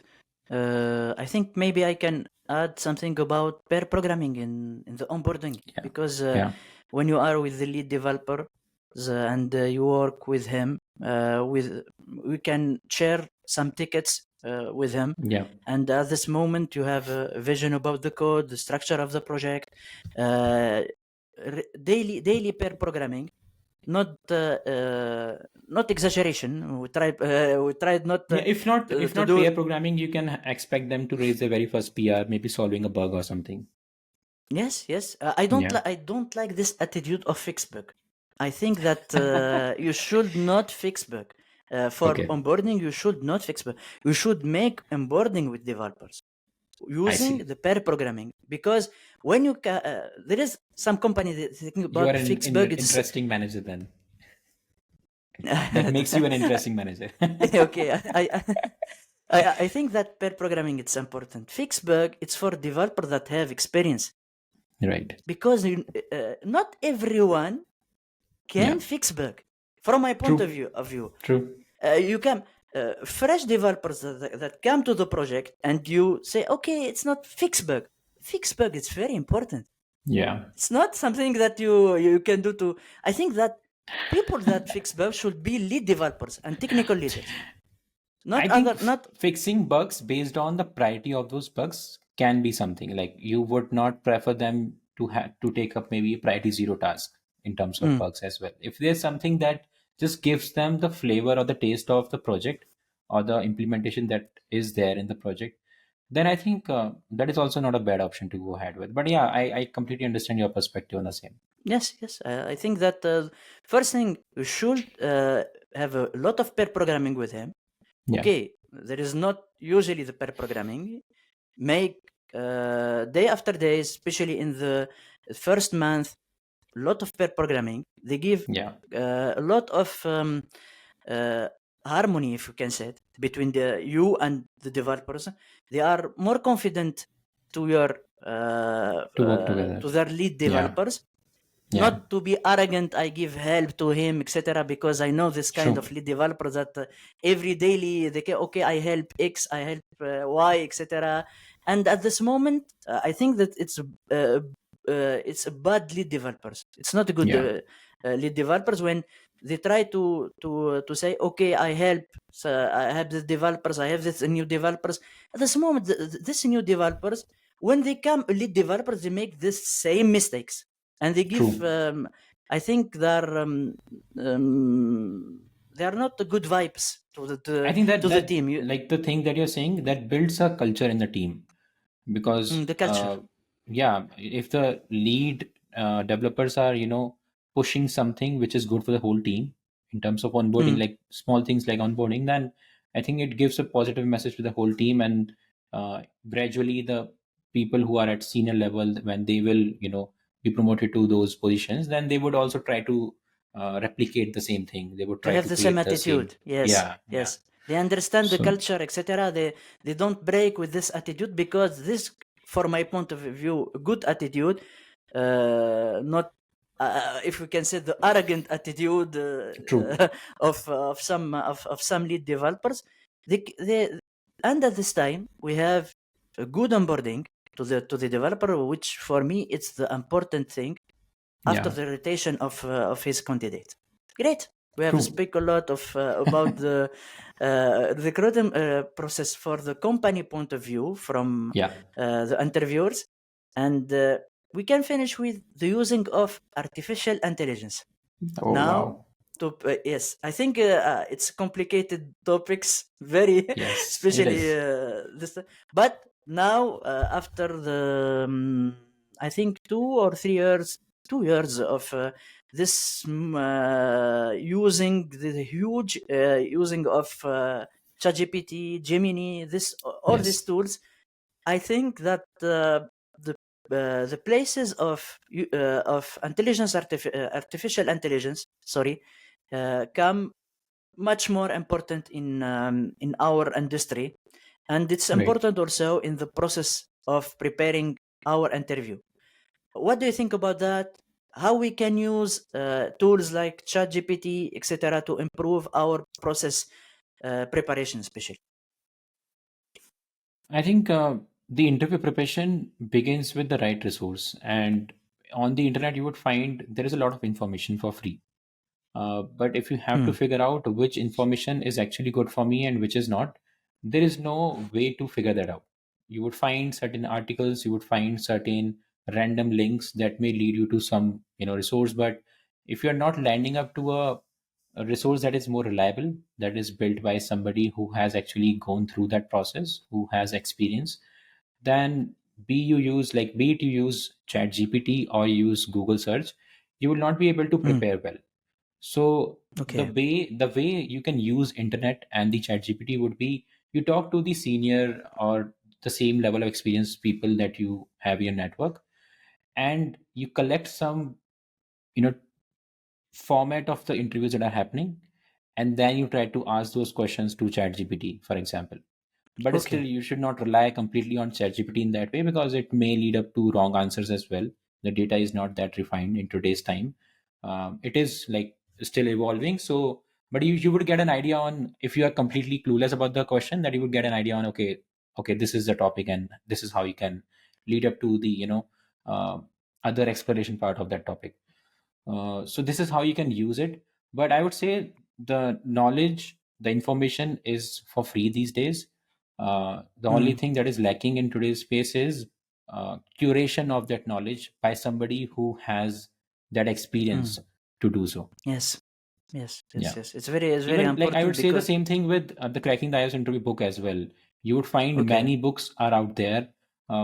I think maybe I can add something about pair programming in the onboarding, Yeah. because Yeah. when you are with the lead developer, and you work with him, we can share some tickets with him, Yeah. and at this moment you have a vision about the code, the structure of the project, uh, daily pair programming, not not exaggeration. We tried not Yeah, if not, if to not do. pair programming, you can expect them to raise their very first PR, maybe solving a bug or something. Yes, yes. I don't Yeah. like. I don't like this attitude of fix bug. I think that you should not fix bug. For Okay, onboarding, you should not fix bug. You should make onboarding with developers I using see. the pair programming, because when there is some company that think You are about an fix bug. It's interesting manager then. That makes you an interesting manager. okay. I think that pair programming it's important. Fix bug it's for developers that have experience, Right. because not everyone Yeah. can fix bug. From my point of True. view, True. you can fresh developers that come to the project, and you say, okay, it's not fix bug. Fix bug it's very important. Yeah. It's not something that you can do to. I think that people that fix bugs should be lead developers and technical leaders, I not think other, not. fixing bugs based on the priority of those bugs can be something like you would not prefer them to have to take up maybe a priority zero task in terms of Mm. bugs as well. If there's something that just gives them the flavor or the taste of the project or the implementation that is there in the project, then I think that is also not a bad option to go ahead with. But yeah, I completely understand your perspective on the same. Yes, yes. I think that first thing you should have a lot of pair programming with him. Yeah. Okay, there is not usually the pair programming. Make day after day, especially in the first month, a lot of pair programming. They give Yeah. a lot of uh, harmony, if you can say it, between you and the developers. They are more confident to your To work together. to their lead Yeah. developers, Yeah. not to be arrogant. I give help to him, etc., because I know this kind of True. lead developer that every daily they can, okay, I help X, I help Y, etc. And at this moment I think that it's a bad lead developers. It's not a good Yeah. lead developers when they try to say, okay, I help, so I have the developers, I have this new developers. At this moment this new developers, when they come lead developers, they make this same mistakes, and they give True. I think they are not the good vibes to the I think to that the that team. like the thing that you're saying that builds a culture in the team, because The culture. yeah, if the lead developers are pushing something which is good for the whole team in terms of onboarding, Mm. like small things like onboarding, then I think it gives a positive message to the whole team. And gradually the people who are at senior level, when they will be promoted to those positions, then they would also try to replicate the same thing. They would To try have to the same create the same. attitude. Yes, Yeah. Yeah. yes. They understand the So culture, etc. They don't break with this attitude, because this, for my point of view, good attitude, not if we can say the arrogant attitude true. of some lead developers. They and at this time we have a good onboarding to the developer, which for me it's the important thing after Yeah. the rotation of his candidate. Great. We have True. speak a lot of about the recruitment process for the company point of view from Yeah. the interviewers, and we can finish with the using of artificial intelligence. Oh Now, wow. yes, I think it's complicated topics, very Yes, it especially is. this. But now, after the, I think 2 or 3 years, 2 years of this using the huge using of ChatGPT, Gemini, this all these Yes. tools, I think that the places of artificial intelligence, sorry, come much more important in our industry, and it's Right. important also in the process of preparing our interview. What do you think about that? How we can use tools like ChatGPT, etc., to improve our process preparation, especially? I think the interview preparation begins with the right resource, and on the internet you would find there is a lot of information for free. But if you have to Hmm. figure out which information is actually good for me and which is not, there is no way to figure that out. You would find certain articles, you would find certain random links that may lead you to some resource. But if you're not landing up to a resource that is more reliable, that is built by somebody who has actually gone through that process, who has experience, then be it you use Chat GPT or you use Google search, you will not be able to Hmm. prepare well. So Okay. the way you can use internet and the chat gpt would be, you talk to the senior or the same level of experienced people that you have in your network, and you collect some you know format of the interviews that are happening, and then you try to ask those questions to chat gpt, for example. But still, Okay. you should not rely completely on ChatGPT in that way, because it may lead up to wrong answers as well. The data is not that refined in today's time. It is like still evolving. So, but you would get an idea on, if you are completely clueless about the question, that you would get an idea on, okay, this is the topic and this is how you can lead up to the uh, other exploration part of that topic. So this is how you can use it. But I would say the knowledge, the information is for free these days. The only Hmm. thing that is lacking in today's space is curation of that knowledge by somebody who has that Hmm. experience to do so. Yes. Yes. Yes. Yeah. Yes. It's very Even like I important would say the because same thing with the Cracking the iOS interview book as well. You would find okay. many books are out there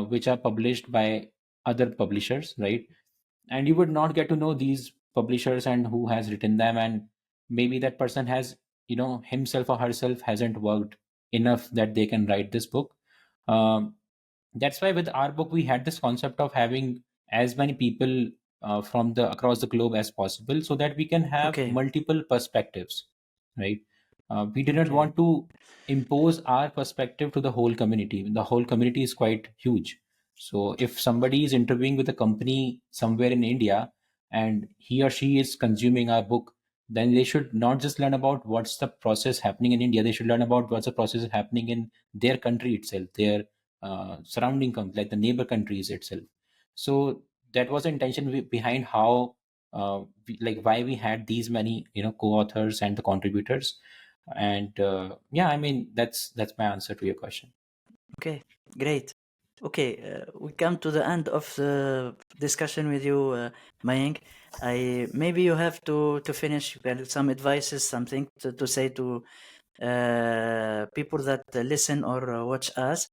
which are published by other publishers, right? And you would not get to know these publishers and who has written them, and maybe that person has himself or herself hasn't worked enough that they can write this book. um, that's why with our book we had this concept of having as many people from the across the globe as possible, so that we can have Okay. multiple perspectives, right? We did not Okay. want to impose our perspective to the whole community. The whole community is quite huge. So if somebody is interviewing with a company somewhere in India and he or she is consuming our book, then they should not just learn about what's the process happening in India. They should learn about what's the process happening in their country itself, their surrounding like the neighbor countries itself. So that was the intention behind how like why we had these many co-authors and the contributors. And yeah, I mean that's my answer to your question. Okay. Great. Okay. We come to the end of the discussion with you, Mayank. I maybe you have to finish some advices, something to say to people that listen or watch us.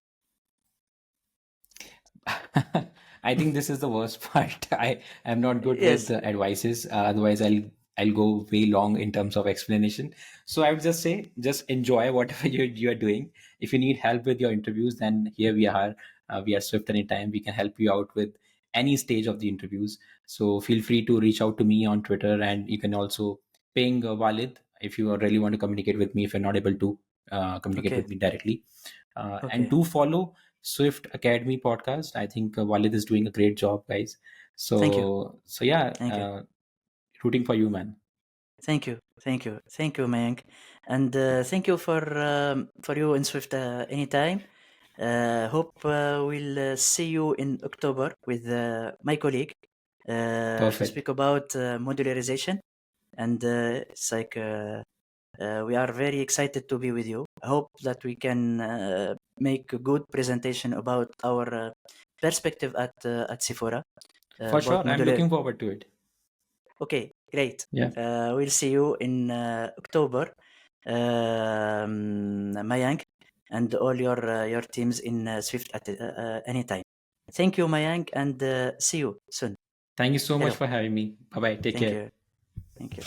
I think this is the worst part. I am not good with Yes. the advices. Otherwise, I'll go way long in terms of explanation. So I would just say, just enjoy whatever you are doing. If you need help with your interviews, then here we are. We are Swift Anytime. We can help you out with any stage of the interviews. So feel free to reach out to me on Twitter, and you can also ping Walid if you really want to communicate with me. If you're not able to communicate Okay. with me directly, and Okay. do follow Swift Academy podcast. I think Walid is doing a great job, guys. Thank you. So yeah, Thank you. rooting for you, man. Thank you. Thank you. Thank you, Mayank. And thank you for you in Swift anytime. Hope we'll see you in October with my colleague to speak Perfect. about modularization. and it's like we are very excited to be with you. I hope that we can make a good presentation about our perspective at Sephora For about sure, I'm modular. looking forward to it. Okay, great. Yeah. We'll see you in October, Mayank, and all your teams in Swift at anytime. Thank you, Mayank, and see you soon. Thank you so much Hello. for having me. Bye bye. Take Thank care. you. Thank you.